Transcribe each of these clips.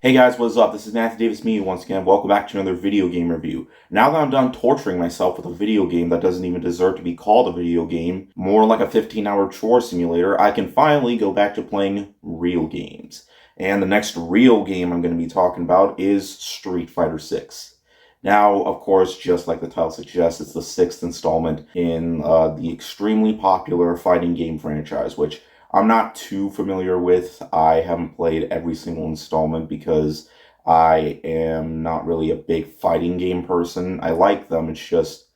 Hey guys, what's up? This is Matthew Davis, me once again. Welcome back to another video game review. Now that I'm done torturing myself with a video game that doesn't even deserve to be called a video game, more like a 15-hour chore simulator, I can finally go back to playing real games. And the next real game I'm going to be talking about is Street Fighter 6. Now, of course, just like the title suggests, it's the sixth installment in the extremely popular fighting game franchise, which I'm not too familiar with. I haven't played every single installment because I am not really a big fighting game person. I like them, it's just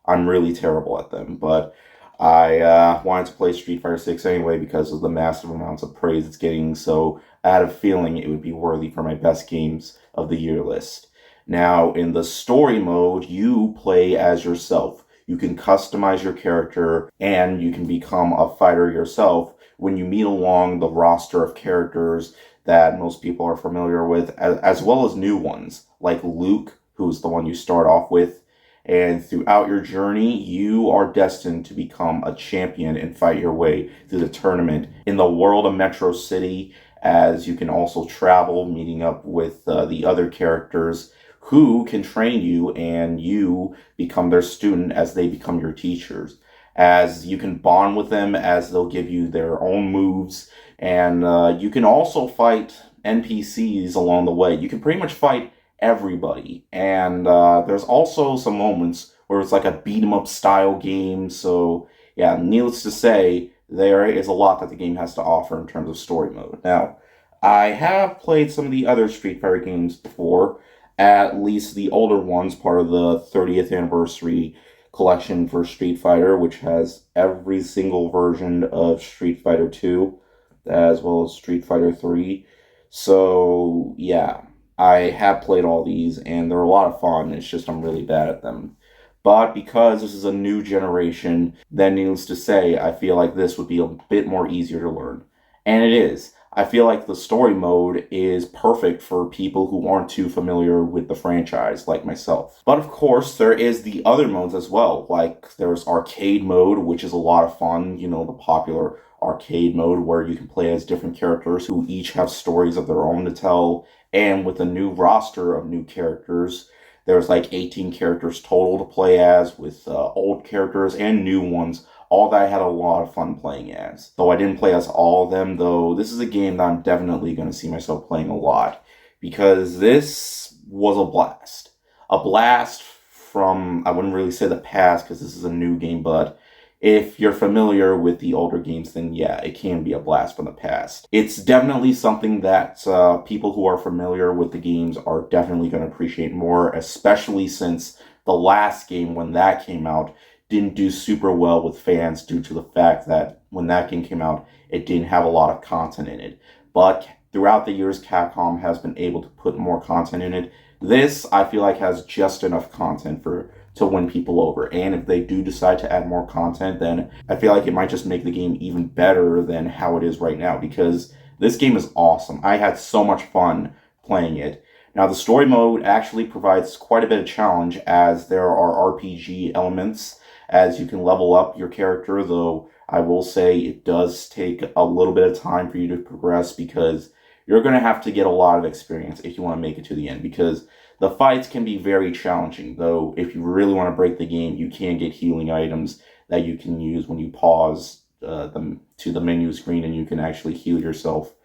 I'm really terrible at them. But I wanted to play Street Fighter 6 anyway because of the massive amounts of praise it's getting, so I had a feeling it would be worthy for my best games of the year list. Now, in the story mode, you play as yourself. You can customize your character and you can become a fighter yourself when you meet along the roster of characters that most people are familiar with, as well as new ones, like Luke, who's the one you start off with. And throughout your journey, you are destined to become a champion and fight your way through the tournament in the world of Metro City, as you can also travel, meeting up with the other characters who can train you, and you become their student as they become your teachers, as you can bond with them as they'll give you their own moves, and you can also fight NPCs along the way. You can pretty much fight everybody, and there's also some moments where it's like a beat-em-up style game, so yeah, needless to say, there is a lot that the game has to offer in terms of story mode. Now, I have played some of the other Street Fighter games before, at least the older ones, part of the 30th anniversary collection for Street Fighter, which has every single version of Street Fighter 2, as well as Street Fighter 3. So, yeah, I have played all these, and they're a lot of fun. It's just I'm really bad at them. But because this is a new generation, then needless to say, I feel like this would be a bit more easier to learn. And it is. I feel like the story mode is perfect for people who aren't too familiar with the franchise, like myself. But of course, there is the other modes as well. Like, there's arcade mode, which is a lot of fun. You know, the popular arcade mode where you can play as different characters who each have stories of their own to tell. And with a new roster of new characters, there's like 18 characters total to play as, with old characters and new ones, all that I had a lot of fun playing as. Though I didn't play as all of them, though this is a game that I'm definitely going to see myself playing a lot, because this was a blast. A blast from, I wouldn't really say the past, because this is a new game, but if you're familiar with the older games, then yeah, it can be a blast from the past. It's definitely something that people who are familiar with the games are definitely going to appreciate more, especially since the last game, when that came out, didn't do super well with fans due to the fact that when that game came out, it didn't have a lot of content in it. But throughout the years, Capcom has been able to put more content in it. This, I feel like, has just enough content to win people over. And if they do decide to add more content, then I feel like it might just make the game even better than how it is right now, because this game is awesome. I had so much fun playing it. Now, the story mode actually provides quite a bit of challenge, as there are RPG elements, as you can level up your character, though I will say it does take a little bit of time for you to progress, because you're going to have to get a lot of experience if you want to make it to the end, because the fights can be very challenging, though if you really want to break the game, you can get healing items that you can use when you pause to the menu screen, and you can actually heal yourself.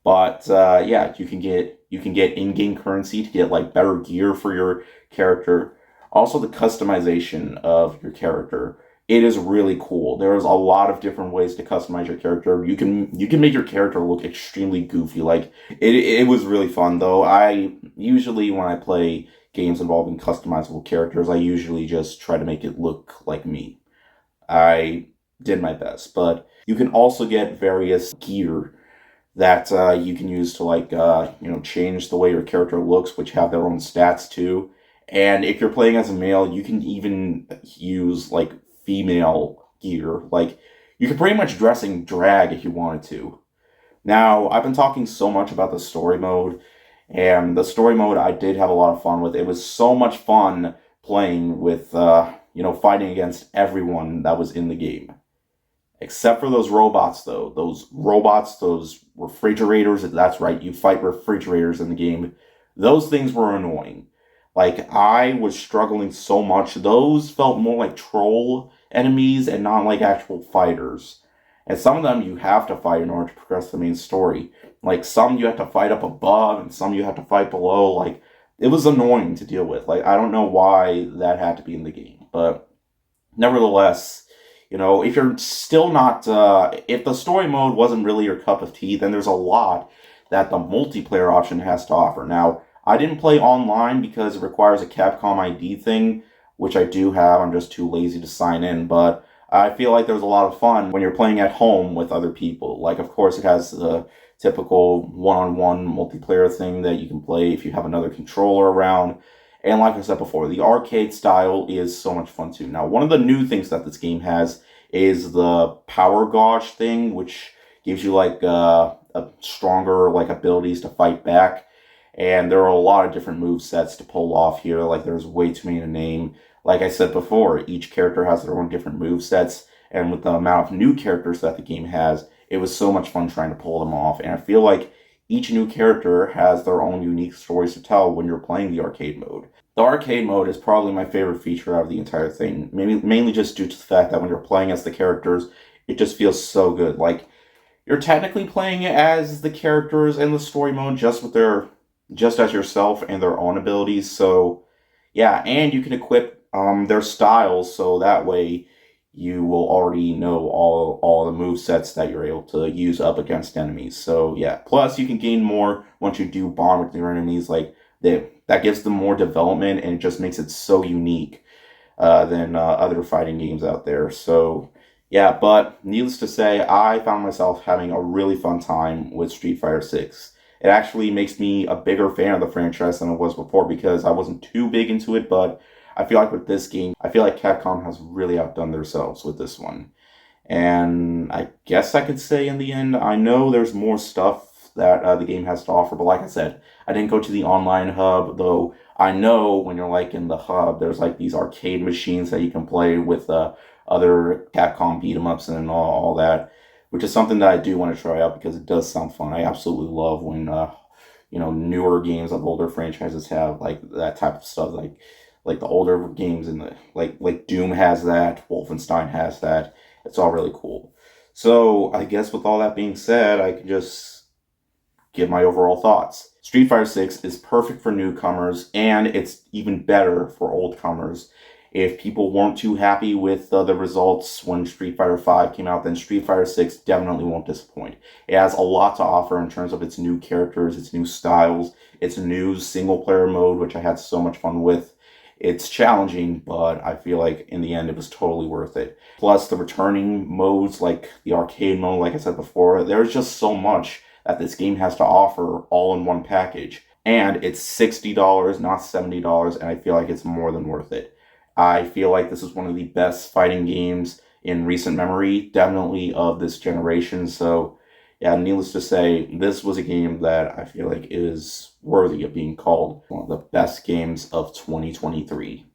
But yeah, you can get in-game currency to get like better gear for your character. Also, the customization of your character, it is really cool. There's a lot of different ways to customize your character. You can make your character look extremely goofy. Like, it was really fun, though. I usually, when I play games involving customizable characters, I usually just try to make it look like me. I did my best, but you can also get various gear that you can use to, like, change the way your character looks, which have their own stats too. And if you're playing as a male, you can even use, like, female gear. Like, you could pretty much dress in drag if you wanted to. Now, I've been talking so much about the story mode, and the story mode I did have a lot of fun with. It was so much fun playing with, fighting against everyone that was in the game. Except for those robots, though. Those robots, those refrigerators, that's right, you fight refrigerators in the game. Those things were annoying. Like, I was struggling so much. Those felt more like troll enemies and not like actual fighters. And some of them you have to fight in order to progress the main story. Like, some you have to fight up above, and some you have to fight below. Like, it was annoying to deal with. Like, I don't know why that had to be in the game. But nevertheless, if you're still not, if the story mode wasn't really your cup of tea, then there's a lot that the multiplayer option has to offer. Now, I didn't play online because it requires a Capcom ID thing, which I do have. I'm just too lazy to sign in, but I feel like there's a lot of fun when you're playing at home with other people. Like, of course, it has the typical one-on-one multiplayer thing that you can play if you have another controller around. And like I said before, the arcade style is so much fun too. Now, one of the new things that this game has is the power gauge thing, which gives you like a stronger like abilities to fight back. And there are a lot of different move sets to pull off here. Like, there's way too many to name. Like I said before, each character has their own different move sets, and with the amount of new characters that the game has, it was so much fun trying to pull them off. And I feel like each new character has their own unique stories to tell when you're playing the arcade mode. The arcade mode is probably my favorite feature out of the entire thing, mainly just due to the fact that when you're playing as the characters, it just feels so good. Like, you're technically playing as the characters in the story mode, just as yourself and their own abilities. So yeah, and you can equip their styles, so that way you will already know all the move sets that you're able to use up against enemies. So yeah, plus you can gain more once you do bond with your enemies. Like, that gives them more development, and it just makes it so unique than other fighting games out there. So yeah, but needless to say, I found myself having a really fun time with Street Fighter 6. It actually makes me a bigger fan of the franchise than I was before because I wasn't too big into it, but I feel like with this game, I feel like Capcom has really outdone themselves with this one. And I guess I could say in the end, I know there's more stuff that the game has to offer, but like I said, I didn't go to the online hub, though I know when you're like in the hub, there's like these arcade machines that you can play with other Capcom beat 'em ups and all that, which is something that I do want to try out because it does sound fun. I absolutely love when newer games of older franchises have like that type of stuff, like the older games in the like Doom has that, Wolfenstein has that. It's all really cool. So I guess with all that being said, I can just give my overall thoughts. Street Fighter 6 is perfect for newcomers, and it's even better for old comers. If people weren't too happy with the results when Street Fighter 5 came out, then Street Fighter 6 definitely won't disappoint. It has a lot to offer in terms of its new characters, its new styles, its new single-player mode, which I had so much fun with. It's challenging, but I feel like in the end it was totally worth it. Plus, the returning modes, like the arcade mode, like I said before, there's just so much that this game has to offer all in one package. And it's $60, not $70, and I feel like it's more than worth it. I feel like this is one of the best fighting games in recent memory, definitely of this generation. So, yeah, needless to say, this was a game that I feel like is worthy of being called one of the best games of 2023.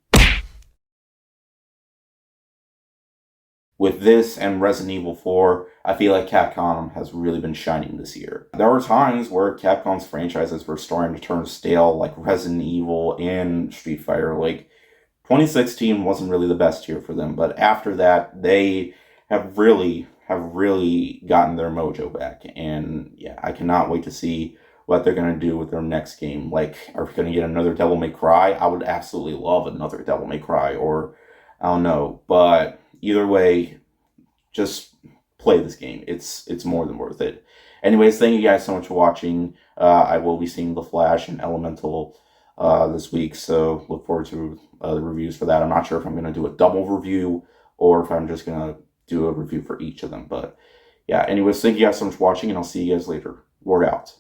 With this and Resident Evil 4, I feel like Capcom has really been shining this year. There were times where Capcom's franchises were starting to turn stale, like Resident Evil and Street Fighter. Like, 2016 wasn't really the best year for them, but after that, they have really gotten their mojo back. And yeah, I cannot wait to see what they're going to do with their next game. Like, are we going to get another Devil May Cry? I would absolutely love another Devil May Cry, or I don't know. But either way, just play this game. It's more than worth it. Anyways, thank you guys so much for watching. I will be seeing The Flash and Elemental this week, so look forward to the reviews for that. I'm not sure if I'm going to do a double review or if I'm just going to do a review for each of them. But yeah, anyways, thank you guys so much for watching, and I'll see you guys later. Word out.